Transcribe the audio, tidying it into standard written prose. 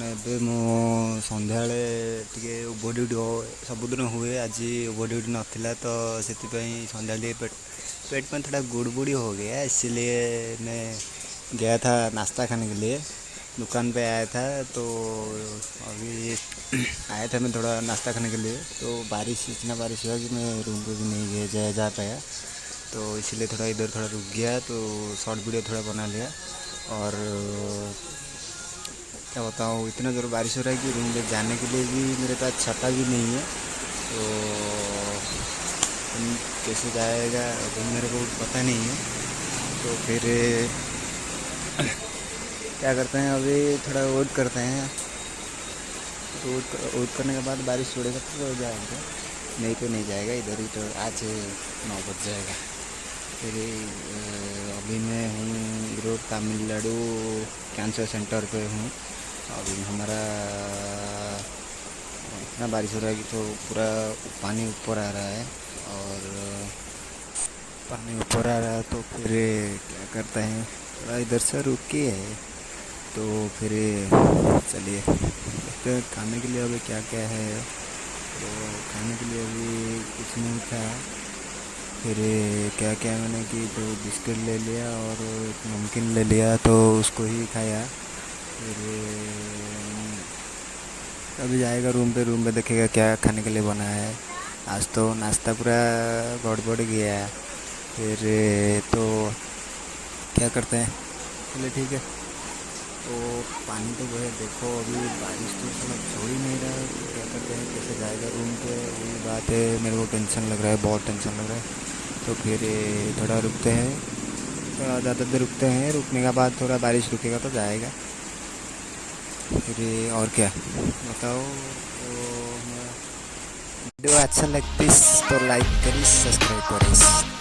ଏବେ ମୁଁ ସନ୍ଧ୍ୟାବେଳେ ଟିକେ ଓଭର ଡ୍ୟୁଟି ସବୁଦିନ हुए आज ओवर ड्यूटी नथिला तो ସେଥିପାଇଁ ସନ୍ଧ୍ୟାବେଳେ पेट में थोड़ा गुड़बुड़ी हो गया, इसलिए मैं गया था नाश्ता खाने के लिए, दुकान पे आया था। तो अभी आया था मैं थोड़ा नाश्ता खाने के लिए, तो बारिश इतना बारिश हुआ कि मैं रूम पे भी नहीं जा पाया, तो इसलिए थोड़ा इधर थोड़ा रुक गया, तो शॉर्ट वीडियो थोड़ा बना लिया। और क्या बताऊँ, इतना ज़ोर बारिश हो रहा है कि रूम पे जाने के लिए भी मेरे पास छाता भी नहीं है, तो कैसे जाएगा अभी मेरे को पता नहीं है। तो फिर क्या करते हैं, अभी थोड़ा वेट करते हैं, तो वेट करने के बाद बारिश छोड़ेगा तो जाएगा, नहीं तो नहीं जाएगा। इधर ही तो आज 9 बज जाएगा। फिर अभी मैं हूँ रोड तमिलनाडु कैंसर सेंटर पे हूँ। अभी हमारा इतना बारिश हो रहा है कि तो पूरा पानी ऊपर आ रहा है, और पानी ऊपर आ रहा है। तो फिर क्या करते हैं, थोड़ा इधर से रुक के है, तो फिर चलिए देखते हैं खाने के लिए अभी क्या क्या है। तो खाने के लिए अभी कुछ नहीं था, फिर क्या क्या मैंने कि तो बिस्किट ले लिया और एक नमकीन ले लिया, तो उसको ही खाया। फिर अभी जाएगा रूम पे देखेगा क्या खाने के लिए बना है। आज तो नाश्ता पूरा गड़बड़ गया। फिर तो क्या करते हैं, चलिए ठीक है। तो पानी तो वह देखो, अभी बारिश तो थोड़ा छोड़ ही नहीं रहा है, तो क्या करते हैं, कैसे जाएगा रूम पे, वही बात है। मेरे को टेंशन लग रहा है, बहुत टेंशन लग रहा है। तो फिर थोड़ा रुकते हैं, थोड़ा ज़्यादा देर रुकते हैं, रुकने के बाद थोड़ा बारिश रुकेगा तो जाएगा। फिर और क्या बताओ। तो वीडियो अच्छा लगती तो लाइक करिए, सब्सक्राइब करिए।